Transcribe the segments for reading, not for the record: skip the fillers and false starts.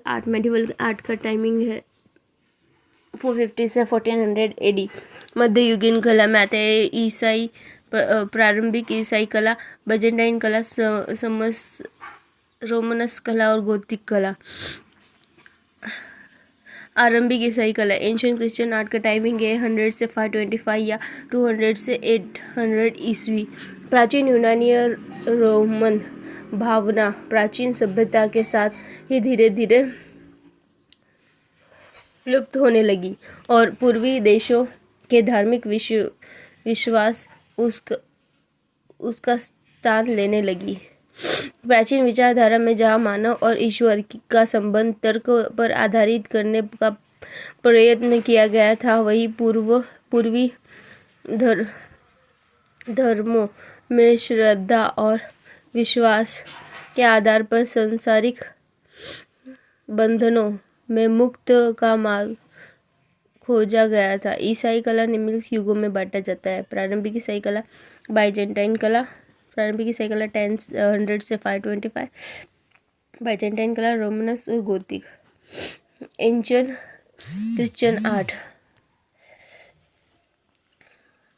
Art medieval art का timing है 450 से 1400 एडी। मध्ययुगीन कला में आते हैं ईसाई प्रारंभिक ईसाई कला, बजेंटाइन कला, समस रोमनस कला और गोथिक कला। आरंभिक ईसाई कला एंशियंट क्रिश्चियन आर्ट का टाइमिंग है 100 से 525 या 200 से 800 ईस्वी। प्राचीन यूनानी और रोमन भावना प्राचीन सभ्यता के साथ ही धीरे धीरे लुप्त होने लगी और पूर्वी देशों के धार्मिक विश्वास उसका स्थान लेने लगी। प्राचीन विचारधारा में जहाँ मानव और ईश्वर का संबंध तर्क पर आधारित करने का प्रयत्न किया गया था, वही पूर्वी धर्मों में श्रद्धा और विश्वास के आधार पर सांसारिक बंधनों में मुक्त का मार्ग खोजा गया था। ईसाई कला निम्नलिखित युगों में बांटा जाता है। प्रारंभिक ईसाई कला, बाइजेंटाइन कला। प्रारंभिक ईसाई कला 100 से 525, बाइजेंटाइन कला, रोमनस और गोथिक। Ancient Christian art.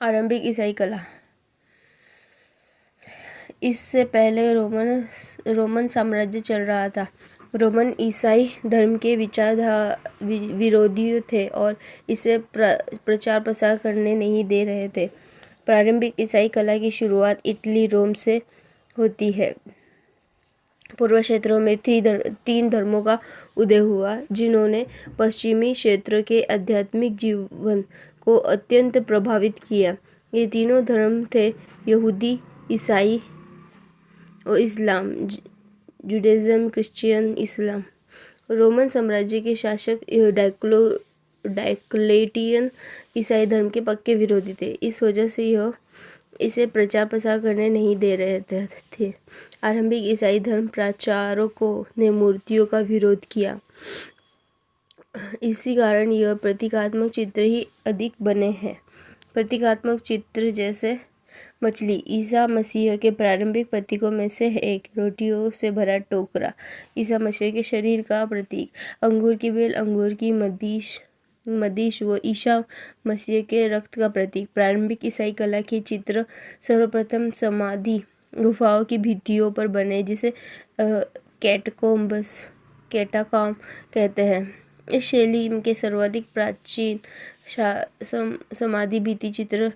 आरंभिक ईसाई कला, इससे पहले रोमन साम्राज्य चल रहा था। रोमन ईसाई धर्म के विरोधी थे और इसे प्रचार प्रसार करने नहीं दे रहे थे। प्रारंभिक ईसाई कला की शुरुआत इटली रोम से होती है। पूर्व क्षेत्रों में 3 धर्मों का उदय हुआ जिन्होंने पश्चिमी क्षेत्र के आध्यात्मिक जीवन को अत्यंत प्रभावित किया। ये तीनों धर्म थे यहूदी, ईसाई और इस्लाम, जुडाइज्म, क्रिश्चियन, इस्लाम। रोमन साम्राज्य के शासक डायक्लेटियन ईसाई धर्म के पक्के विरोधी थे। इस वजह से यह इसे प्रचार प्रसार करने नहीं दे रहे थे। आरंभिक ईसाई धर्म प्रचारकों ने मूर्तियों का विरोध किया। इसी कारण यह प्रतीकात्मक चित्र ही अधिक बने हैं। प्रतीकात्मक चित्र जैसे मछली ईसा मसीह के प्रारंभिक प्रतीकों में से एक। रोटियों से भरा टोकरा ईसा मसीह के शरीर का प्रतीक। अंगूर की बेल, अंगूर की मदिश वो ईसा मसीह के रक्त का प्रतीक। प्रारंभिक ईसाई कला के चित्र सर्वप्रथम समाधि गुफाओं की भित्तियों पर बने, जिसे कैटाकॉम्ब कहते हैं। इस शैली के सर्वाधिक प्राचीन समाधि भित्ति चित्र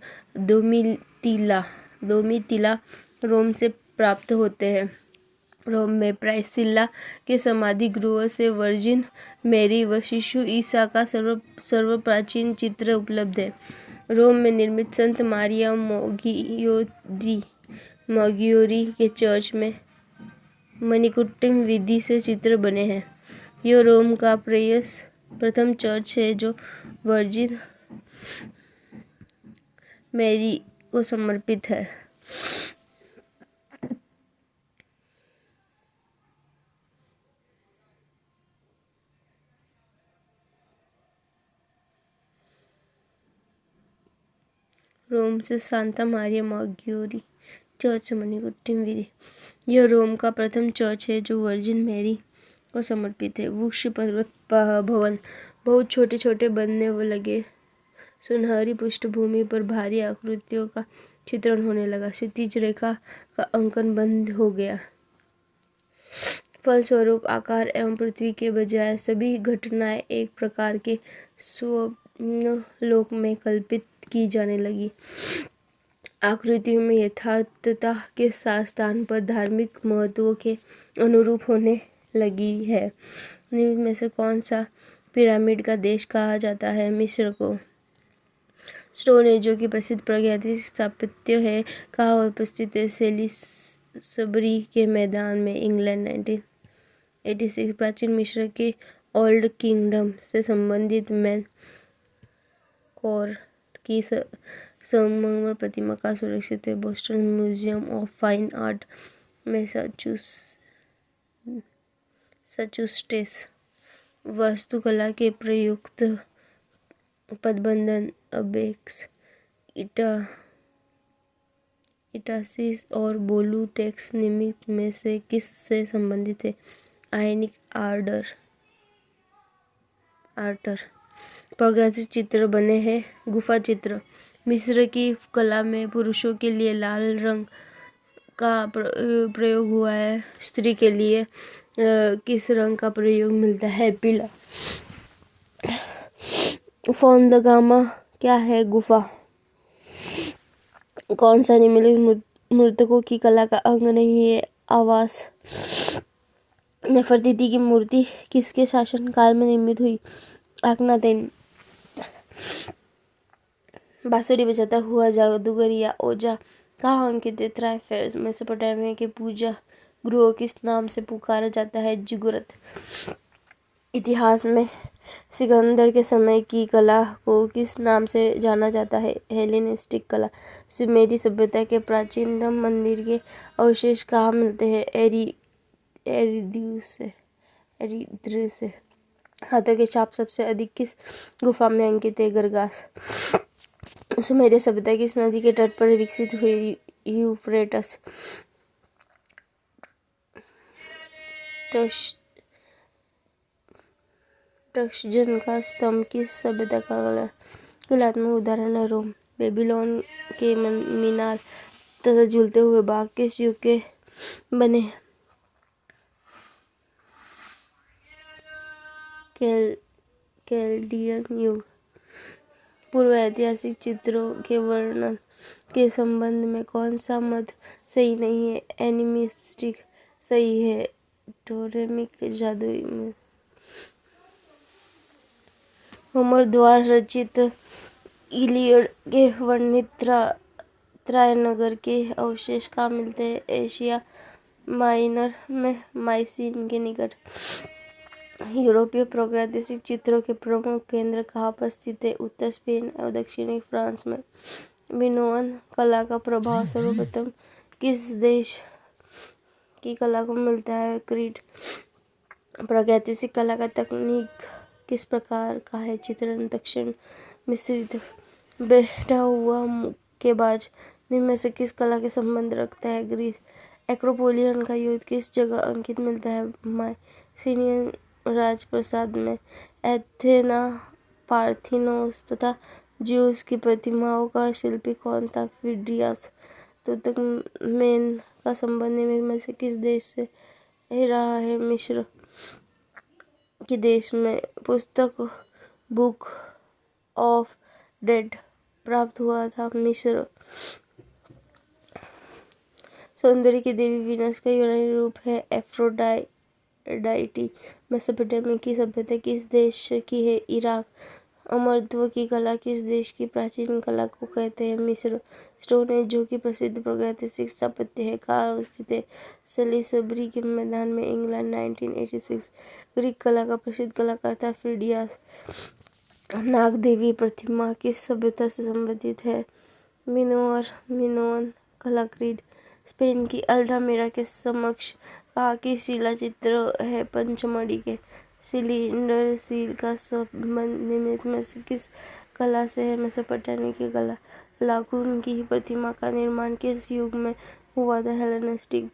दोमितिला रोम से प्राप्त होते हैं। रोम में प्राइसिला के समाधि गृह से वर्जिन मैरी व शिशु ईसा का सर्वप्राचीन चित्र उपलब्ध है। रोम में निर्मित संत मारिया मग्गियोरी के चर्च में मणिकुट्टिम विधि से चित्र बने हैं। यह रोम का प्रथम चर्च है जो वर्जिन मैरी को समर्पित है। रोम से सांता मारिया मग्गियोरी चर्च मणिकुट्टिम विधि। यह रोम का प्रथम चर्च है जो वर्जिन मैरी को समर्पित है। वृक्ष पर्वत भवन बहुत छोटे छोटे बनने लगे। सुनहरी पृष्ठभूमि पर भारी आकृतियों का चित्रण होने लगा। क्षैतिज रेखा का अंकन बंद हो गया। फलस्वरूप आकार एवं पृथ्वी के बजाय सभी घटनाएं एक प्रकार के स्वप्नलोक में कल्पित की जाने लगी। आकृतियों में यथार्थता के साथ स्थान पर धार्मिक महत्व के अनुरूप होने लगी है। निम्न में से कौन सा पिरामिड का देश कहा जाता है? मिस्र को। स्टोन एज जो कि प्रसिद्ध प्रागैतिहासिक स्थापत्य है, कहाँ उपस्थित है? सेलिसबरी के मैदान में, इंग्लैंड। 1986 प्राचीन मिस्र के ओल्ड किंगडम से संबंधित मैन कोर की संगमरमर प्रतिमा का सुरक्षित है। Boston museum of fine art, Massachusetts. वास्तुकला के प्रयुक्त पदबंधन अबेक्स, इटासिस और बोलू टेक्स निम्नलिखित में से किस से संबंधित है? आयनिक आर्डर। आर्टर। प्रागैतिक चित्र बने हैं। गुफा चित्र। मिस्र की कला में पुरुषों के लिए लाल रंग का प्रयोग हुआ है। स्त्री के लिए किस रंग का प्रयोग मिलता है? पीला। फोन द गामा क्या है? गुफा। कौन सा निम्नलिखित मृतकों की कला का अंग नहीं है? आवास। नेफरतीति की मूर्ति किसके शासनकाल में निर्मित हुई? अखनातेन। बांसुरी बजाता हुआ जादूगर या ओजा कहाँ अंकित है? थ्राइफेस। मेसोपोटामिया के पूजा गृह किस नाम से पुकारा जाता है? जिगुरत। इतिहास में सिकंदर के समय की कला को किस नाम से जाना जाता है? हेलेनिस्टिक कला। सुमेरी सभ्यता के प्राचीनतम मंदिर के अवशेष कहाँ मिलते हैं? एरिथ्रियस से। हाथों के छाप सबसे अधिक किस गुफा में अंकित है? गरगास। सुमेरिया सभ्यता किस नदी के तट पर विकसित हुई? यूफ्रेटस। तक्षजन का स्तंभ किस सभ्यता का कलात्मक उदाहरण है? रोम। बेबीलोन के मीनार तथा झूलते हुए बाग किस युग के बने? कैल्डियन युग। पूर्व ऐतिहासिक चित्रों के वर्णन के संबंध में कौन सा मत सही नहीं है? एनिमिस्टिक सही है। टोलेमिक जादुई में। होमर द्वारा रचित इलियड के वर्णित ट्रॉय नगर के अवशेष कहाँ मिलते हैं? एशिया माइनर में माइसिन के निकट। यूरोपीय प्रागैतिक चित्रों के प्रमुख केंद्र कहाँ पर स्थित है? उत्तर स्पेन और दक्षिणी फ्रांस में। मिनोअन कला का प्रभाव सर्वप्रथम किस देश की कला को मिलता है? क्रीट। प्रागैतिक कला का तकनीक किस प्रकार का है? चित्रण दक्षिण मिश्रित। बैठा हुआ मुक्केबाज निम्न में से किस कला के संबंध रखता है? ग्रीस। एक्रोपोलियन का युद्ध किस जगह अंकित मिलता है? माइसिनियन राजप्रासाद में। एथेना पार्थिनोस तथा ज्यूस की प्रतिमाओं का शिल्पी कौन था? फिडियास। तुतनखमेन का संबंध निम्न में से किस देश से रहा है? मिस्र के देश में। पुस्तक बुक ऑफ डेड प्राप्त हुआ था? मिस्र। सौंदर्य की देवी वीनस का यूनानी रूप है एफ्रोडाइटी। मेसोपोटामिया की सभ्यता किस देश की है? इराक। अमरत्व की कला किस देश की प्राचीन कला को कहते हैं? मिस्र। स्टोन एज जो कि प्रसिद्ध प्रागैतिक स्थापत्य है कहाँ स्थित है? सलिसबरी के मैदान में, इंग्लैंड। 1986। ग्रीक कला का प्रसिद्ध कलाकार था फिडियास। नाग देवी प्रतिमा किस सभ्यता से संबंधित है? मिनोअन कला। क्रीट। स्पेन की अल्टामिरा के समक्ष कहाँ की शिला चित्र है? पंचमढ़ी के। सिलिंडर सील का संबंध निम्न में से किस कला से है? मेसोपोटामिया की कला। लागून की प्रतिमा का निर्माण किस युग में हुआ था? हेलेनिस्टिक।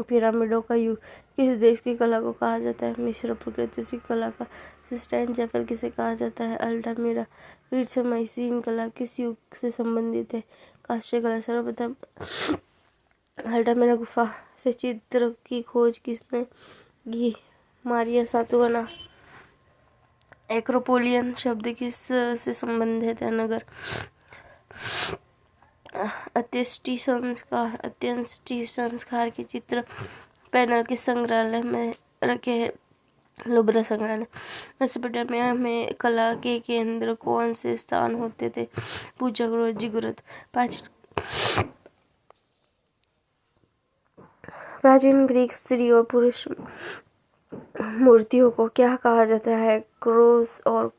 पिरामिडों का युग किस देश की कला को कहा जाता है? मिस्र। प्रागैतिक कला का सिस्टाइन चैपल किसे कहा जाता है? अल्टामिरा। क्रीट से माइसिन कला किस युग से संबंधित है? कांस्य कला। सर्वप्रथम अल्टामिरा गुफा से चित्र की खोज किसने की? मारिया सातुआना। एक्रोपोलियन शब्द किस से संबंधित है? नगर। अंत्येष्टि संस्कार के चित्र पैनल किस संग्रहालय में रखे हैं? लुब्रा संग्रहालय। मेसोपोटामिया में कला के केंद्र कौन से स्थान होते थे? पूजा गृह। जिगुरत। प्राचीन ग्रीक स्त्री और पुरुष मूर्तियों को क्या कहा जाता है? क्रोस और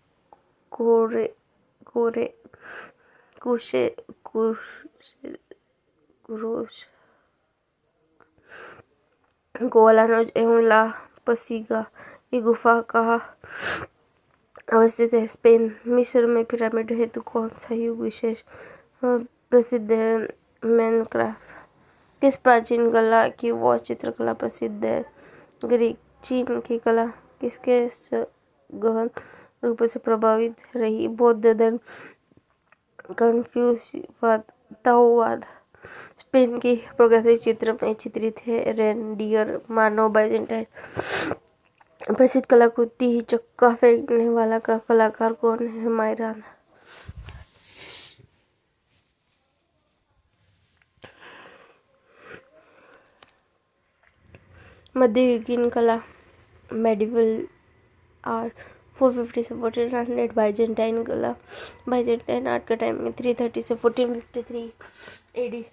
कोलानोज एवं ला पसीगा की गुफा कहाँ अवस्थित है? स्पेन। मिस्र में पिरामिड हेतु कौन सा युग विशेष प्रसिद्ध है? मैनक्राफ्ट। किस प्राचीन कला की वॉच चित्रकला प्रसिद्ध है? ग्रीक। चीन की कला किसके गहन रूपों से प्रभावित रही। बौद्ध धर्म, कन्फ्यूशियसवाद, ताओवाद स्पेन के प्रगति चित्र में चित्रित है। रेनडियर मानव बाइजेंटाइन प्रसिद्ध कलाकृति चक्का फेंकने वाला का कलाकार कौन है? मायरन। मध्ययुगीन कला, मेडिवल आर्ट 450 से 1400। बाइजेंटाइन कला, बाइजेंटाइन आर्ट का टाइमिंग 330 से 1453 AD।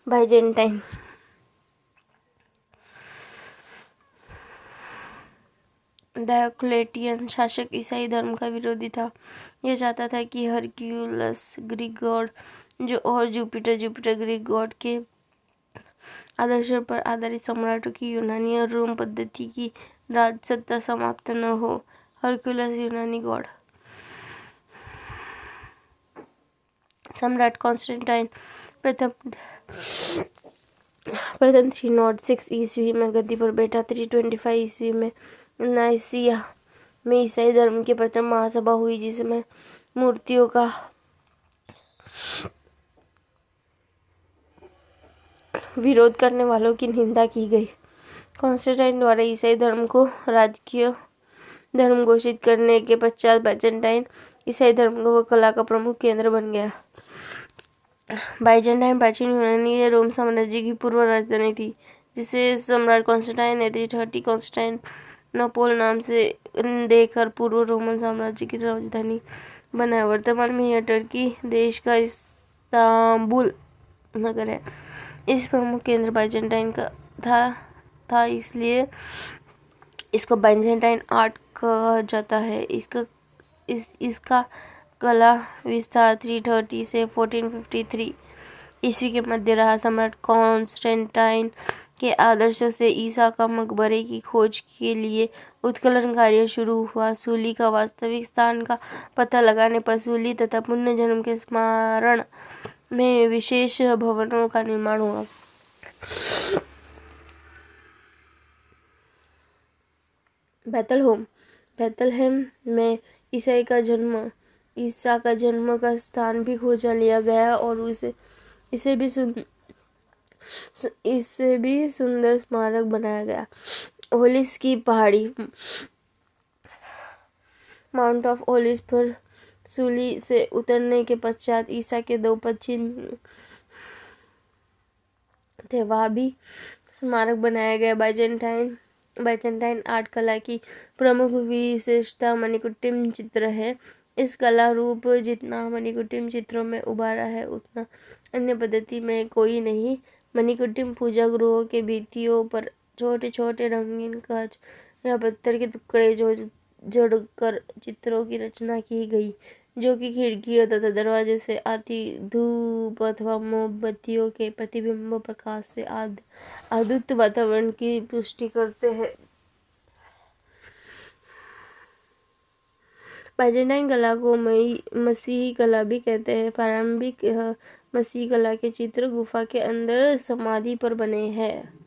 बाइजेंटाइन डायोक्लेटियन शासक ईसाई धर्म का विरोधी था। यह चाहता था कि हरक्यूलस ग्रीक गॉड और जुपिटर ग्रीक गॉड के आदर्शों पर आधारित सम्राटों की यूनानी और रोम पद्धति की राज सत्ता समाप्त न हो। हरक्यूलस यूनानी गॉड। सम्राट कॉन्स्टेंटाइन प्रथम 306 ईस्वी में गद्दी पर बैठा। 325 ईस्वी में नाइसिया में ईसाई धर्म की प्रथम महासभा हुई, जिसमें मूर्तियों का विरोध करने वालों की निंदा की गई। कॉन्स्टेंटाइन द्वारा ईसाई धर्म को राजकीय धर्म घोषित करने के पश्चात बाइजेंटाइन ईसाई धर्म व कला का प्रमुख केंद्र बन गया। बाइजेंटाइन प्राचीन यूनानी या रोम साम्राज्य की पूर्व राजधानी थी, जिसे सम्राट कॉन्स्टेंटाइन ने 330 कॉन्स्टेंटिनोपल नाम से देकर पूर्व रोमन साम्राज्य की राजधानी बनाया। वर्तमान में यह टर्की देश का इस्तांबुल नगर है। इस प्रमुख केंद्र बाइजेंटाइन का था, इसलिए इसको बाइजेंटाइन आर्ट कहा जाता है। इसका कला विस्तार 330 से 1453 ईस्वी के मध्य रहा। सम्राट कॉन्स्टेंटाइन के आदर्शों से ईसा का मकबरे की खोज के लिए उत्खनन कार्य शुरू हुआ। सूली का वास्तविक स्थान का पता लगाने पर सूली तथा पुनर्जन्म के स्मरण में विशेष भवनों का निर्माण हुआ। बेथलहेम में ईसा का जन्म का स्थान भी खोजा लिया गया और इसे भी सुंदर स्मारक बनाया गया। ओलिस की पहाड़ी, माउंट ऑफ ओलिस पर सूली से उतरने के पश्चात ईसा के 2 पदचिह्न थे, वहाँ भी स्मारक बनाया गया। बाइजेंटाइन आर्ट कला की प्रमुख विशेषता मणिकुट्टिम चित्र है। इस कला रूप जितना मणिकुट्टिम चित्रों में उभारा है, उतना अन्य पद्धति में कोई नहीं। मणिकुट्टिम पूजा गृहों के भित्तियों पर छोटे छोटे रंगीन कांच या पत्थर के टुकड़े जोड़कर चित्रों की रचना की गई, जो कि खिड़कियों तथा दरवाजे से आती धूप अथवा मोमबत्तियों के प्रतिबिंब प्रकाश से आदुत वातावरण की पुष्टि करते हैं। बाइजेंटाइन कला को मसीही कला भी कहते हैं। प्रारंभिक मसीही कला के चित्र गुफा के अंदर समाधि पर बने हैं।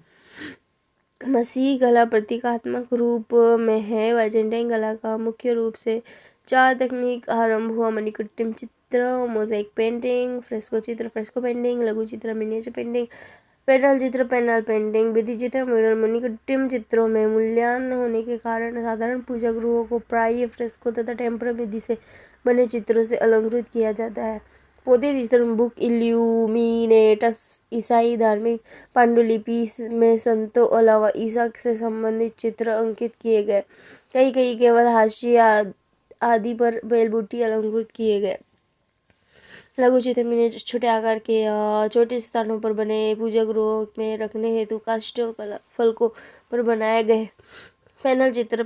मसीही कला प्रतीकात्मक रूप में है। बाइजेंटाइन कला का मुख्य रूप से 4 तकनीक आरंभ हुआ: मणिकुट्टिम चित्र, मोज़ेक पेंटिंग, फ्रेस्को चित्र, फ्रेस्को पेंटिंग, लघु चित्र, मिनिएचर पेंटिंग, पैनल चित्र, पैनल पेंटिंग, भित्ति चित्र, म्यूरल। मणिकुट्टिम चित्रों में मूल्यवान होने के कारण साधारण पूजा गृहों को प्रायः फ्रेस्को तथा टेम्पर विधि से बने चित्रों से अलंकृत किया जाता है। पोथी चित्र, बुक इल्यूमिनेटस, ईसाई धार्मिक पांडुलिपि में संतों अलावा ईसा से संबंधित चित्र अंकित किए गए। कई केवल हाशिया आदि पर बेलबूटी अलंकृत किए गए। लघु चित्र मिनिएचर छोटे आकार के या छोटे स्थानों पर बने पूजा गृहों में रखने हेतु काष्ठ फलकों पर बनाए गए। पैनल चित्र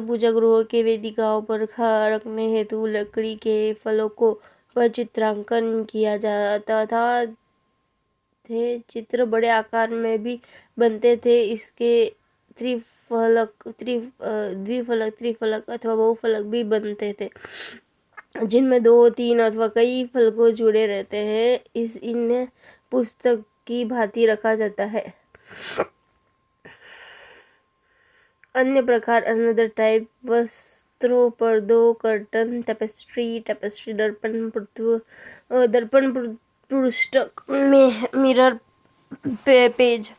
पूजा गृहों के वेदिकाओं पर रखने हेतु लकड़ी के फलकों पर चित्रांकन किया जाता था। चित्र बड़े आकार में भी बनते थे। इसके द्विफलक, त्रिफलक अथवा बहुफलक भी बनते थे, जिनमें 2, 3 अथवा कई फलकों जुड़े रहते हैं। इन्हें पुस्तक की भांति रखा जाता है। अन्य प्रकार अनदर टाइप वस्त्रों, पर्दों, कर्टन, टेपेस्ट्री, दर्पण पुस्तक में मिरर, पेज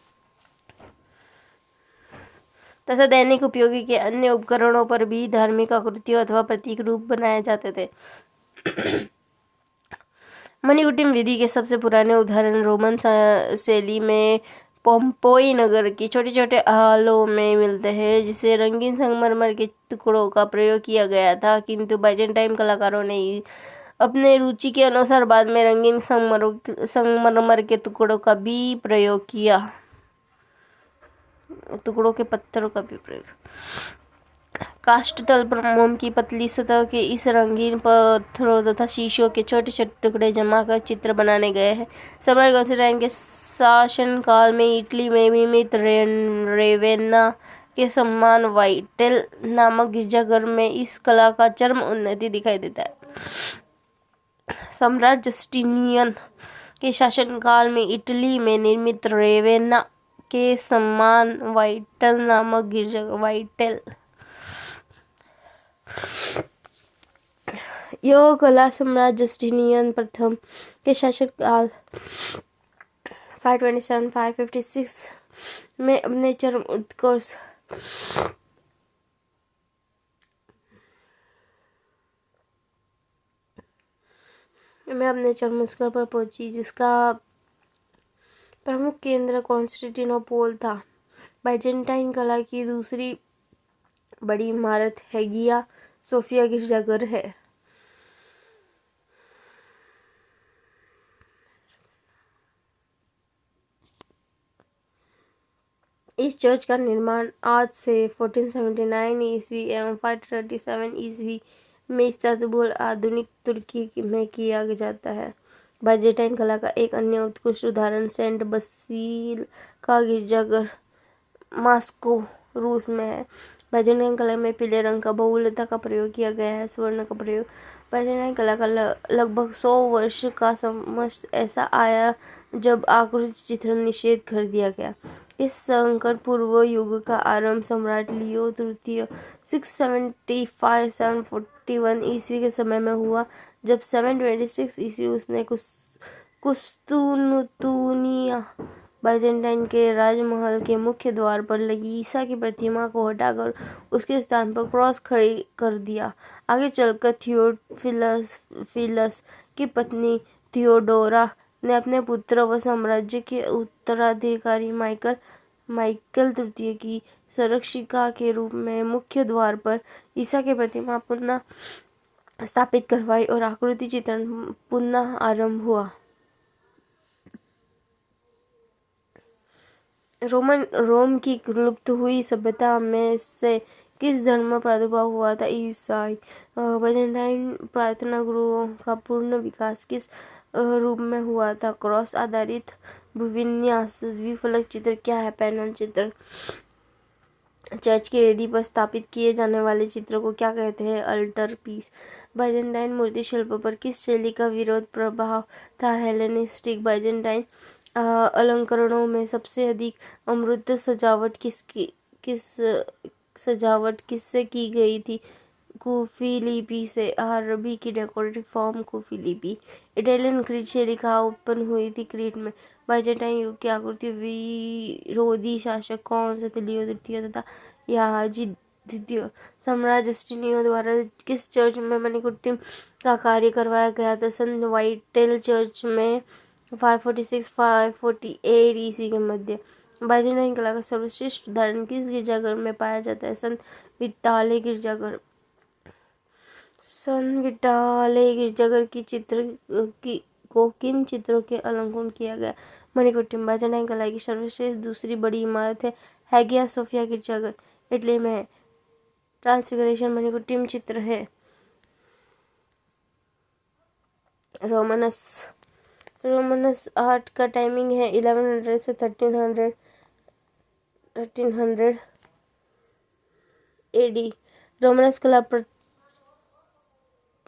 तथा दैनिक उपयोगी के अन्य उपकरणों पर भी धार्मिक आकृतियों अथवा प्रतीक रूप बनाए जाते थे। मणिकुटिम विधि के सबसे पुराने उदाहरण रोमन शैली में पोम्पेई नगर की छोटे छोटे हालों में मिलते हैं, जिसे रंगीन संगमरमर के टुकड़ों का प्रयोग किया गया था, किंतु बाइजेंटाइन कलाकारों ने अपने रुचि के अनुसार बाद में रंगीन संगमरमर के टुकड़ों का भी प्रयोग किया। टुकड़ों के पत्थरों का भी प्रयोग। काष्ठ तल पर मोम की पतली सतह के इस रंगीन पत्थरों तथा शीशों के छोटे छोटे टुकड़े जमा कर चित्र बनाने गए हैं। सम्राट कॉन्स्टेंटाइन के शासनकाल में इटली में निर्मित रेवेन्ना के सम्मान वाइटेल नामक गिरजाघर में इस कला का चरम उन्नति दिखाई देता है। सम्राट जस्टिनियन के शासनकाल में इटली में निर्मित रेवेन्ना के सम्मान वाइटेल नामक गिरजाघर यह कला सम्राट जस्टिनियन प्रथम के शासनकाल 526 में अपने चरम उत्कर्ष पर पहुंची, जिसका प्रमुख केंद्र कॉन्स्टेंटिनोपल था। बाइजेंटाइन कला की दूसरी बड़ी इमारत हैगिया सोफिया गिरजाघर है। इस चर्च का निर्माण आज से 1479 ईस्वी एवं 537 ईस्वी में इस्तांबुल आधुनिक तुर्की में किया जाता है। बाइजेंटाइन कला का एक अन्य उत्कृष्ट उदाहरण सेंट बसील का गिरजाघर मॉस्को रूस में है। बाइजेंटाइन कला में पीले रंग का बहुलता का प्रयोग किया गया है। स्वर्ण का प्रयोग बाइजेंटाइन कला का लगभग 100 वर्ष का समय ऐसा आया जब आकृति चित्रण निषेध कर दिया गया। इस संकट पूर्व युग का आरंभ सम्राट लियो तृतीय 675-741 ईस्वी के समय में हुआ, जब 726 ईस्वी उसने कुस्तुनतुनिया बाइजेंटाइन के राजमहल के मुख्य द्वार पर लगी ईसा की प्रतिमा को हटाकर उसके स्थान पर क्रॉस खड़ी कर दिया। आगे चलकर थियोफिलस की पत्नी थियोडोरा ने अपने पुत्र व साम्राज्य के उत्तराधिकारी माइकल तृतीय की संरक्षिका के रूप में मुख्य द्वार पर ईसा की प्रतिमा पुनः स्थापित करवाई और आकृति चित्रण पुनः आरंभ हुआ। रोम की लुप्त हुई सभ्यता में से किस धर्म प्रादुर्भाव हुआ था? ईसाई। बाइजेंटाइन प्रार्थना गृहों का पूर्ण विकास किस रूप में हुआ था? क्रॉस आधारित भूविन्यास। द्विफलक चित्र क्या है? पैनल चित्र। चर्च की वेदी पर स्थापित किए जाने वाले चित्र को क्या कहते हैं? Alter piece. बाइजेंटाइन मूर्ति शिल्प पर किस शैली का विरोध प्रभाव था? हेलेनिस्टिक। बाइजेंटाइन अलंकरणों में सबसे अधिक अमूर्त सजावट किससे की गई थी? कूफी लिपि से। अरबी की डेकोरेटिव फॉर्म कूफी लिपि। इटालियन क्रीट शैली कहाँ उत्पन्न हुई थी? क्रीट में। बाइजेंटाइन युग की आकृति विरोधी शासक कौन से थे? लियो तृतीय तथा याजी द्वितीय। सम्राट जस्टिनियन द्वारा किस चर्च में मणिकुटिम का कार्य करवाया गया था? संत वाइटेल चर्च में 546-548 ईस्वी के मध्य। बाइजेंटाइन कला का सर्वश्रेष्ठ उदाहरण किस गिरजाघर में पाया जाता है? संत विटाले गिरजाघर। संत विटाले गिरजाघर की किन चित्रों के अलंकरण किया गया? मणिकुटिम। बाइजेंटाइन कला की सर्वश्रेष्ठ दूसरी बड़ी इमारत है हैगिया सोफिया गिरजाघर, इटली में है। ट्रांसफिगरेशन मणिकुटिम चित्र है। रोमनस आर्ट का टाइमिंग है 1100 से 1300 एडी। रोमनस कला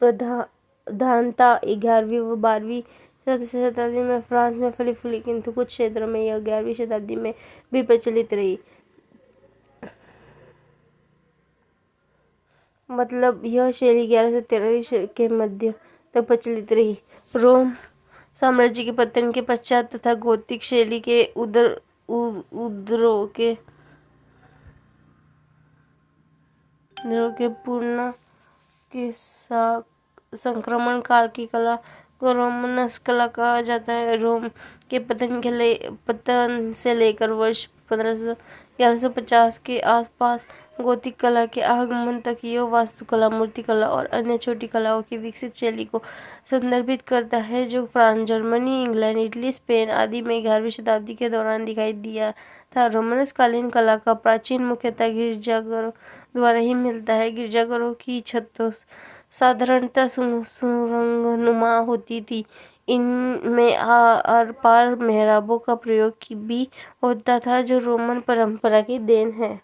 प्रधानता 11वीं व 12वीं शताब्दी में फ्रांस में फली फूली, किंतु कुछ क्षेत्रों में यह 11वीं शताब्दी में भी प्रचलित रही। मतलब यह शैली 11 से 13वीं के मध्य तक प्रचलित रही। रोम साम्राज्य के पतन के पश्चात तथा गोथिक शैली के उदरों के पूर्ण के संक्रमण काल की कला को रोमनस कला कहा जाता है। रोम के पतन से लेकर वर्ष 1150 के आसपास गोथिक कला के आगमन तक यह वास्तुकला, मूर्तिकला और अन्य छोटी कलाओं की विकसित शैली को संदर्भित करता है, जो France, Germany, England, Italy, Spain आदि में 11वीं शताब्दी के दौरान दिखाई दिया था। रोमानस कालीन कला का प्राचीन मुख्यतः गिरजाघरों द्वारा ही मिलता है। गिरजाघरों की छतें साधारणतः सुरंगनुमा होती थी। इनमें आर पार मेहराबों का प्रयोग भी होता था, जो रोमन परंपरा की देन है।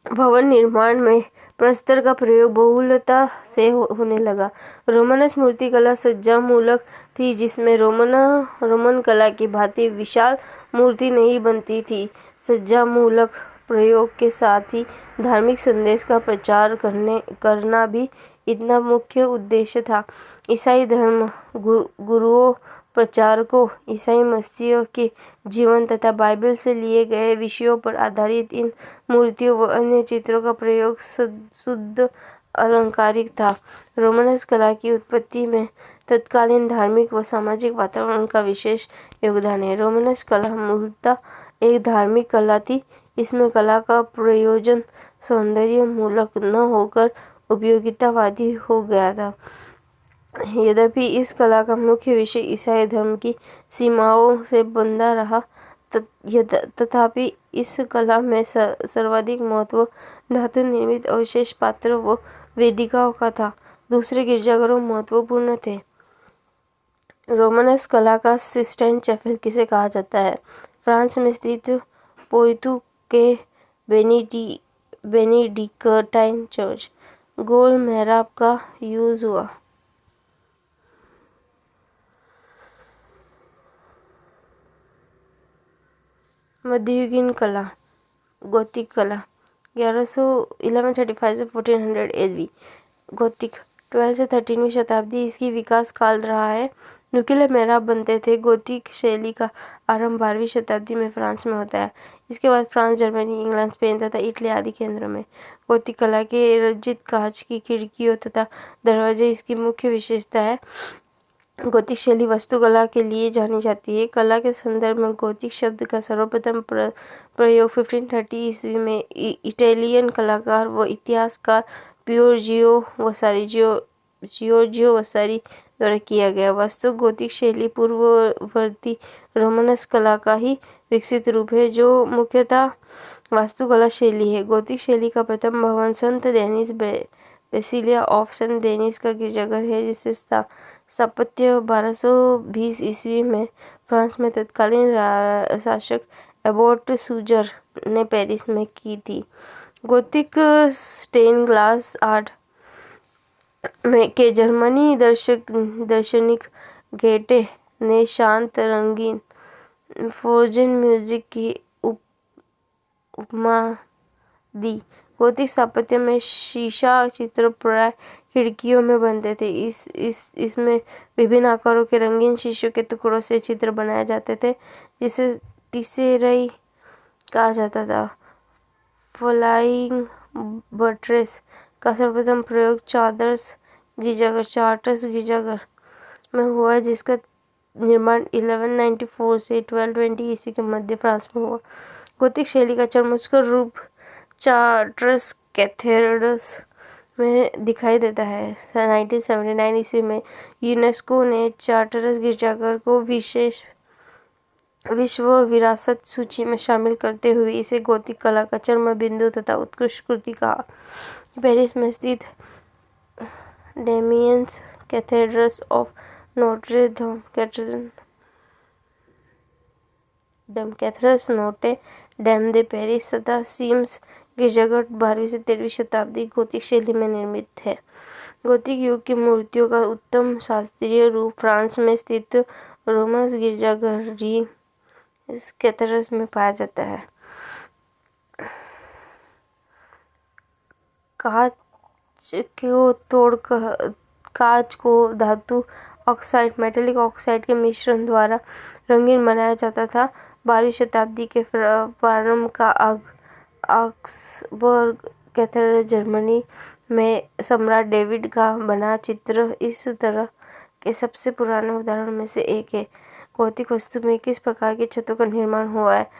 भवन निर्माण में प्रस्तर का प्रयोग बहुलता से होने लगा। रोमानस मूर्तिकला सज्जा मूलक थी, जिसमें रोमन कला की भांति विशाल मूर्ति नहीं बनती थी। सज्जा मूलक प्रयोग के साथ ही धार्मिक संदेश का प्रचार करना भी इनका मुख्य उद्देश्य था। ईसाई धर्म गुरुओं, प्रचारकों, ईसाई मसीह के जीवन तथा बाइबल से लिए गए विषयों पर आधारित इन मूर्तियों व अन्य चित्रों का प्रयोग शुद्ध अलंकारिक था। रोमानस कला की उत्पत्ति में तत्कालीन धार्मिक व सामाजिक वातावरण का विशेष योगदान है। रोमानस कला मूलतः एक धार्मिक कला थी। इसमें कला का प्रयोजन सौंदर्य मूलक न होकर उपयोगितावादी हो गया था। यद्यपि इस कला का मुख्य विषय ईसाई धर्म की सीमाओं से बंधा रहा, तथापि इस कला में सर्वाधिक महत्व धातु निर्मित अवशेष पात्रों व वेदिकाओं का था। दूसरे गिरजाघरों महत्वपूर्ण थे। रोमानस कला का सिस्टाइन चैपल किसे कहा जाता है? फ्रांस में स्थित पोइतु के बेनेडिक्टाइन चर्च। गोल मेहराब का यूज हुआ। मध्ययुगीन कला, गोथिक कला 1135 से 1400 AD। गोथिक 12 से 13वीं शताब्दी इसकी विकास काल रहा है। नुकीले मेहराब बनते थे। गोथिक शैली का आरंभ 12वीं शताब्दी में फ्रांस में होता है। इसके बाद फ्रांस, जर्मनी, इंग्लैंड, स्पेन तथा इटली आदि केंद्रों में। गोथिक कला के रंजित कांच की खिड़कियों तथा दरवाजे इसकी मुख्य विशेषता है। गोथिक शैली वास्तुकला के लिए जानी जाती है। कला के संदर्भ में गोथिक शब्द का सर्वप्रथम प्रयोग 1530 ईस्वी में इटालियन कलाकार व इतिहासकार जियोर्जियो वसारी द्वारा किया गया। वास्तु गोथिक शैली पूर्ववर्ती रोमानस कला का ही विकसित रूप है, जो मुख्यतः वास्तुकला शैली है। गोथिक शैली का प्रथम भवन संत डेनिस बेसिलिया ऑफ सेंट डेनिस का गिरजाघर है, जिससे स्थापत्य 1220 ईस्वी में फ्रांस में तत्कालीन शासक एबोट सूजर ने पेरिस में की थी। गोथिक स्टेन ग्लास आर्ट में के जर्मनी दार्शनिक गेटे ने शांत रंगीन फोर्जन म्यूजिक की उपमा दी। गोथिक स्थापत्य में शीशा चित्र प्राय खिड़कियों में बनते थे। इसमें विभिन्न आकारों के रंगीन शीशों के टुकड़ों से चित्र बनाए जाते थे, जिसे टिसेराई कहा जाता था। फ्लाइंग बट्रेस का सर्वप्रथम प्रयोग चार्टर्स गिरजाघर में हुआ, जिसका निर्माण 1194 से 1220 ईस्वी के मध्य फ्रांस में हुआ। गोथिक शैली का चरमोत्कर्ष रूप चार्टर्स कैथेड्रल्स में दिखाई देता है। 1979 ईस्वी में यूनेस्को ने चार्टर्स गिरजाघर को विश्व विरासत सूची में शामिल करते हुए इसे गोथिक कला का चरम बिंदु तथा उत्कृष्ट कृति कहा। पेरिस में स्थित डेमियन्स cathedrals of Notre Dame de Paris तथा सीम्स गिरजाघर 12वीं से 13वीं शताब्दी गोथिक शैली में निर्मित है। गोथिक युग की मूर्तियों का उत्तम शास्त्रीय रूप फ्रांस में स्थित रोमन्स गिरजाघर रीम्स कैथेड्रल में पाया जाता है। कांच को धातु ऑक्साइड मेटेलिक ऑक्साइड के मिश्रण द्वारा रंगीन बनाया जाता था। 12वीं शताब्दी के प्रारंभ का ऑक्सबर्ग कैथेड्रल जर्मनी में सम्राट डेविड का बना चित्र इस तरह के सबसे पुराने उदाहरणों में से एक है। गोथिक वास्तु में किस प्रकार की छतों का निर्माण हुआ है?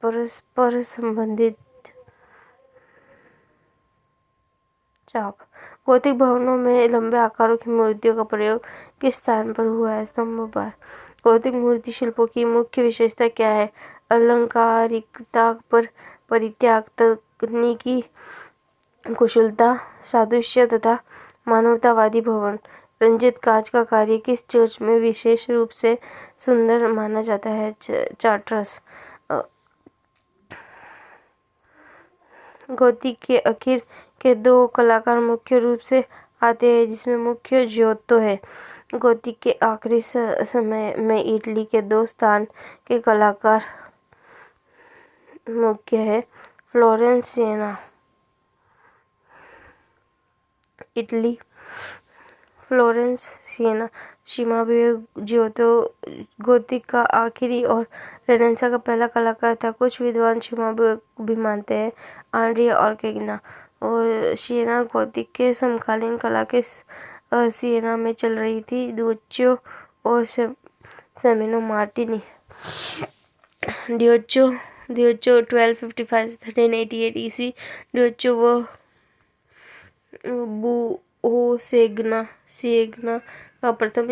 परस्पर संबंधित चाप। गोथिक भवनों में लंबे आकारों की मूर्तियों का प्रयोग किस स्थान पर हुआ है? स्तंभ पर। गोथिक मूर्ति शिल्पों की मुख्य विशेषता क्या है? अलंकारिकता पर परित्याग, तकनीकी कुशलता, सादृश्य तथा मानवतावादी भवन। रंजित कांच का कार्य किस चर्च में विशेष रूप से सुंदर माना जाता है? चार्ट्रस। गोथिक के आखिर के दो कलाकार मुख्य रूप से आते हैं, जिसमें मुख्य जियोत्तो है। गोथिक के आखिरी समय में इटली के दो स्थान के कलाकार मुख्य है। Florence, Siena. Italy, Florence, Siena. Cimabue Giotto gothic का आखिरी और रेनेसां का पहला कलाकार था। कुछ विद्वान शिमाबुए को भी मानते हैं। आंड्रिया ऑर्कागिना और सिएना गोथिक के समकालीन कला के सिएना में चल रही थी। डुच्चो और सेमिनो मार्टिनी। डुच्चो 1255 से 1388 ईस्वी। डुच्चो व सिएना का प्रथम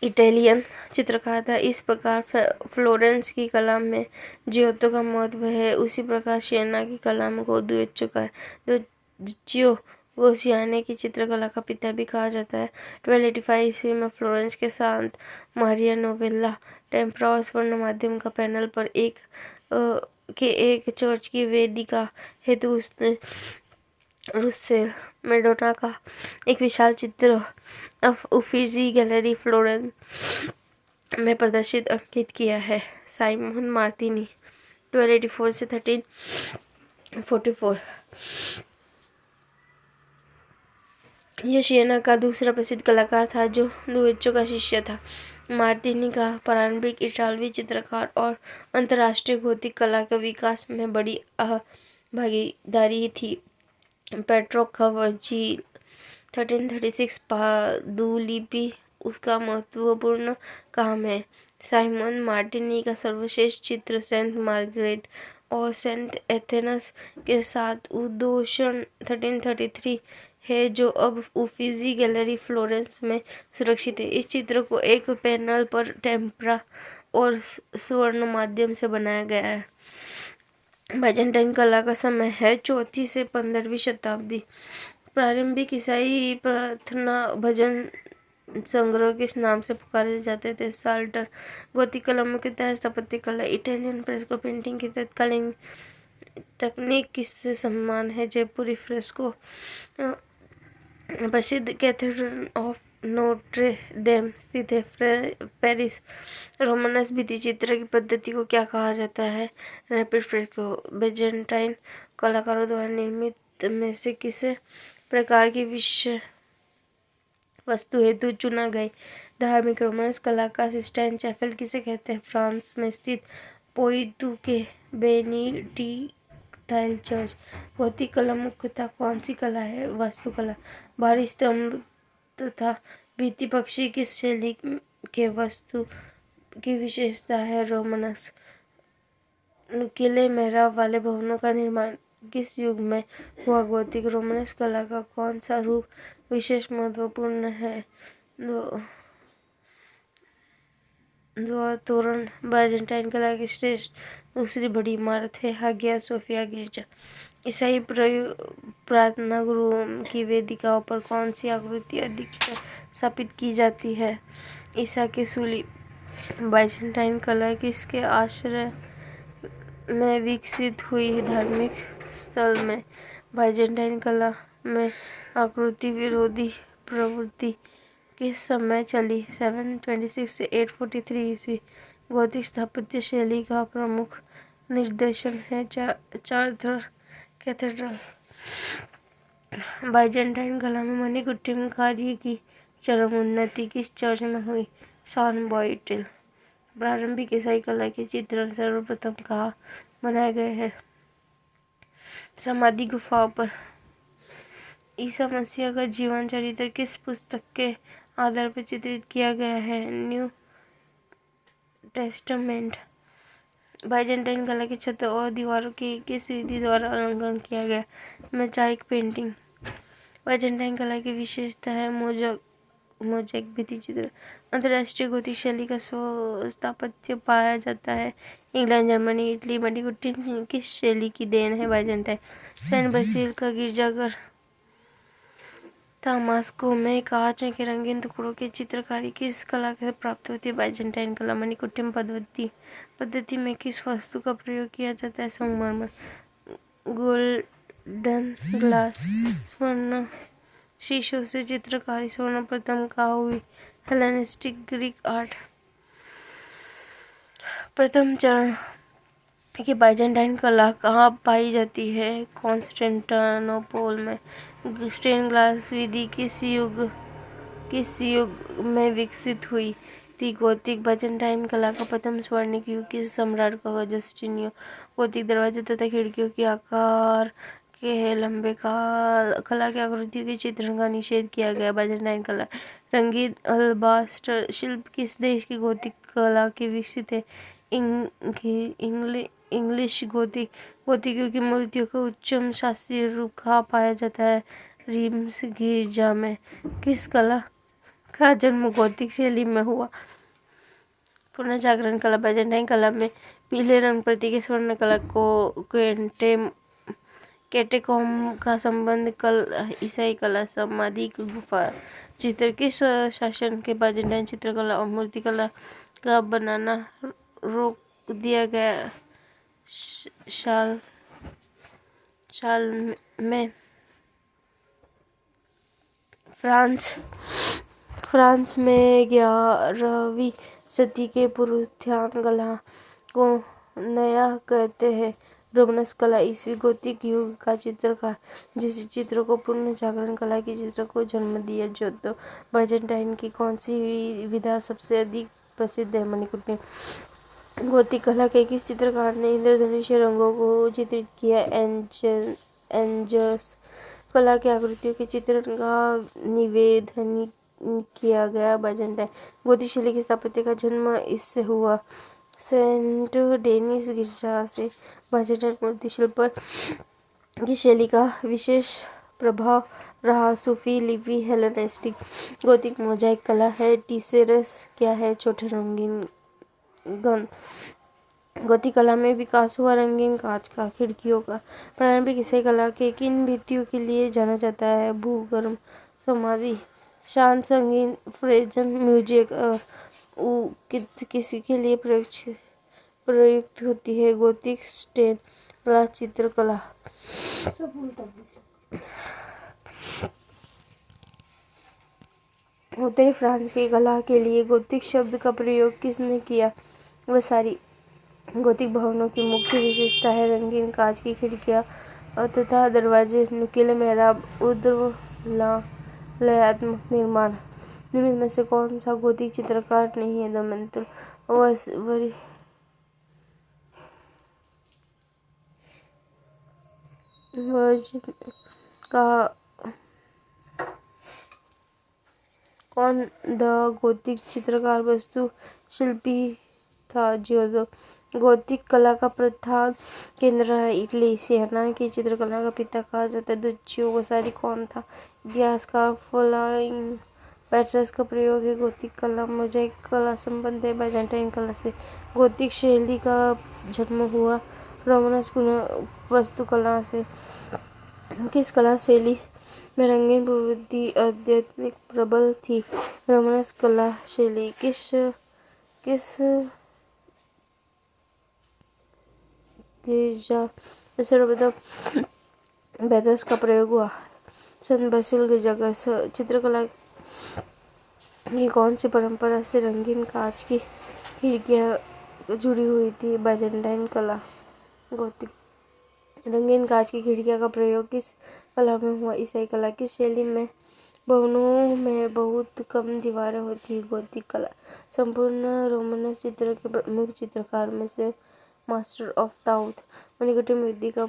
इटालियन चित्रकार था। इस प्रकार फ्लोरेंस की कला में जियोत्तो का महत्व है, उसी प्रकार सिएना की कला में डुच्चो का है। डुच्चो को सिएना की चित्रकला का पिता भी कहा जाता है। 1285 ईस्वी में फ्लोरेंस के संत मारिया नोवेला टेम्परा स्वर्ण माध्यम का पैनल पर एक चर्च की वेदिका हेतु उसने रुसेल मैडोना का एक विशाल चित्र उफिजी गैलरी फ्लोरेंस में प्रदर्शित अंकित किया है। साइमन मार्टिनी 1284 से 1344। यह सिएना का दूसरा प्रसिद्ध कलाकार था जो डुच्चो का शिष्य था। मार्टिनी का प्रारंभिक इटालवी चित्रकार और अंतर्राष्ट्रीय गोथिक कला के विकास में बड़ी भागीदारी थी। पेट्रो वर्जिल 1336 पादुलिपि उसका महत्वपूर्ण काम है। साइमन मार्टिनी का सर्वश्रेष्ठ चित्र सेंट मार्गरेट और सेंट एथेनस के साथ उद्घोषण 1333 है, जो अब उफिजी गैलरी फ्लोरेंस में सुरक्षित है। इस चित्र को एक पैनल पर टेम्परा और स्वर्ण माध्यम से बनाया गया है। बाइजेंटाइन कला का समय है 4वीं से 15वीं शताब्दी। प्रारंभिक ईसाई प्रार्थना भजन संग्रह किस नाम से पुकारे जाते थे? साल्टर। गोथिक कला मुख्यतः स्थापत्य कला, इटालियन फ्रेस्को पेंटिंग की तत्कालीन तकनीक किससे समान है? जयपुरी फ्रेस्को। प्रसिद्ध कैथेड्रल ऑफ नोट्रे डेम स्थित है पेरिस। रोमानस भित्ति चित्र की पद्धति को क्या कहा जाता है? Rapid fresco. बाइजेंटाइन कलाकारों द्वारा निर्मित में से किस प्रकार की विषय वस्तु हेतु चुना गई? धार्मिक। रोमानस कला का सिस्टाइन चैपल किसे कहते हैं? फ्रांस में स्थित पोइतु के बेनिडिक्टाइन चर्च। गोथिक कला मुख्यतः कौन सी कला है? वास्तुकला। बाहरी स्तंभ तथा भित्ति पक्षी किस शैली के वास्तु की विशेषता है? रोमानस। नुकीले मेहराब वाले भवनों का निर्माण किस युग में हुआ? गोथिक। रोमानस कला का कौन सा रूप विशेष महत्वपूर्ण है? द्वार तोरण। बाइजेंटाइन कला की श्रेष्ठ दूसरी बड़ी इमारत है हागिया सोफिया गिरजा। ईसाई प्रार्थना गृहों की वेदिकाओं पर कौन सी आकृति अधिक स्थापित की जाती है? ईसा की सूली। बाइजेंटाइन कला किसके आश्रय में विकसित हुई? धार्मिक स्थल में बाइजेंटाइन कला में आकृति विरोधी प्रवृत्ति किस समय चली? 726 से 843 ईस्वी। गोथिक स्थापत्य शैली का प्रमुख निदर्शन है चारथर कैथेड्रल। बाइजेंटाइन कला में मणिकुट्टिम कार्य की चरम उन्नति किस चर्च में हुई? सान बोइटिल। प्रारंभिक ईसाई कला के चित्रण सर्वप्रथम कहाँ बनाए गए हैं? समाधि गुफाओं पर। ईसा मसीह का जीवन चरित्र किस पुस्तक के आधार पर चित्रित किया गया है? New testament. बाइजेंटाइन कला की छतों और दीवारों की किस विधि द्वारा अलंकरण किया गया? Mosaic painting. बाइजेंटाइन कला की विशेषता है मोज़ेक भित्ति चित्र। अंतर्राष्ट्रीय गोथिक शैली का स्थापत्य पाया जाता है इंग्लैंड, जर्मनी, इटली। मणिकुट्टिम किस शैली की देन है? बाइजेंटाइन। सेंट बसील का गिरजाघर दामास्को में कांच के रंगीन टुकड़ों की चित्रकारी किस कला से प्राप्त होती है? बाइजेंटाइन कला। मणिकुट्टिम पद्धति में किस वस्तु का प्रयोग किया जाता है? संगमरमर। गोल्डन ग्लास स्वर्ण शीशों से चित्रकारी सर्वप्रथम कहाँ हुई? Hellenistic Greek art. प्रथम चरण की बाइजेंटाइन कला कहाँ पाई जाती है? कॉन्स्टेंटिनोपल में। स्टेन ग्लास विधि किस युग में विकसित हुई थी? गोथिक। बाइजेंटाइन कला का प्रथम स्वर्णिम युग किस सम्राट का हुआ? जस्टिनियन। गोथिक दरवाजे तथा खिड़कियों के आकार के लंबे कला की आकृतियों के चित्रण का निषेध किया गया। बाइजेंटाइन कला। रंगीन अल्बास्टर शिल्प किस देश की गोथिक कला के विकसित है? English Gothic. गोथिक युग की मूर्तियों का उच्चतम शास्त्रीय रूप कहाँ पाया जाता है? रीम्स गिरजा में। किस कला का जन्म गोथिक शैली में हुआ? पुनर्जागरण कला। बाइजेंटाइन कला में पीले रंग प्रतीक स्वर्ण कला को कैटेकोम्ब का संबंध ईसाई कला। समाधि गुफा चित्र किस शासन के बाइजेंटाइन चित्रकला और मूर्तिकला का बनाना रोक दिया गया? साल में। फ्रांस में 11वीं सदी के पुरुषार्थी कला को नया कहते हैं रोमनस कला। ईस्वी गोथिक युग का चित्रकार जिस चित्र को पुनर्जागरण कला की चित्र को जन्म दिया। जो तो बाइजेंटाइन की कौन सी विधा सबसे अधिक प्रसिद्ध है? मणिकुट्टिम। गोथिक कला के किस चित्रकार ने इंद्रधनुषीय रंगों को चित्रित किया? एंजर्स। कला की आकृतियों के चित्रण का निवेदन किया गया। बाइजेंटाइन। गोथिक शैली की स्थापत्य का जन्म इससे हुआ। सेंट डेनिस गिरजा से। बाइजेंटाइन मूर्ति शिल्प पर की शैली का विशेष प्रभाव रहा। सूफी लिपि। हेलेनिस्टिक। गोथिक मोजाइक कला है। टीसेरस क्या है? छोटे रंगीन घन। गोथिक कला में विकास हुआ रंगीन कांच का खिड़कियों का। प्रारंभिक ईसाई कला के किन भित्तियों के लिए जाना जाता है? भूगर्भ समाधि। शांत संगीन फ्रेजन म्यूजिक किसी के लिए प्रयुक्त होती है? गोथिक स्टेन ग्लास चित्रकला। उत्तरी फ्रांस की कला के लिए गोथिक शब्द का प्रयोग किसने किया? वसारी। गोथिक भवनों की मुख्य विशेषता है रंगीन कांच की खिड़कियां तथा दरवाजे, नुकीले मेहराब, लयात्मक निर्माण। निम्न में से कौन सा गोथिक चित्रकार नहीं है? दमयंती। वर्जिन का कौन द गोथिक चित्रकार वस्तु शिल्पी था? जियोदो। गोथिक कला का प्रधान केंद्र है इटली। सियना की चित्रकला का पिता कहा जाता है। दुच्चियो वसारी कौन था? इतिहास का फ्लाइंग पैटर्स का प्रयोग है। गोथिक कला मोजाइक कला संबंध है बाइजेंटाइन कला से। गोथिक शैली का जन्म हुआ रोमनस वास्तुकला से। किस कला शैली में रंगीन प्रवृत्ति अत्यधिक प्रबल थी? रोमनस कला शैली। किस गिरजा में सर्वप्रथम बेथस का प्रयोग हुआ। सन बेसिल गिरजाघर चित्रकला की कौन सी परंपरा से रंगीन कांच की खिड़कियां जुड़ी हुई थी? बाइजेंटाइन कला। गोथिक। रंगीन कांच की खिड़कियां का प्रयोग किस कला में हुआ? ईसाई कला। किस शैली में भवनों में बहुत कम दीवारें होती हैं? गोथिक कला। संपूर्ण रोमानस चित्र के प्रमुख चित्रकार में से मास्टर ऑफ दाऊद। मणिकर्णिका विधि का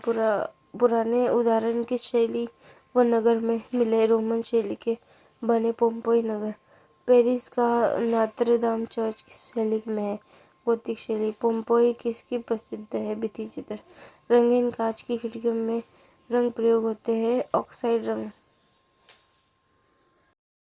पुराने उदाहरण किस शैली व नगर में मिले? रोमन शैली के बने पोम्पेई नगर। पेरिस का नोत्र-दाम चर्च किस शैली में है? गोथिक शैली। पोम्पेई किसकी प्रसिद्ध है? भित्ति चित्र। रंगीन कांच की खिड़कियों में रंग प्रयोग होते हैं। ऑक्साइड रंग।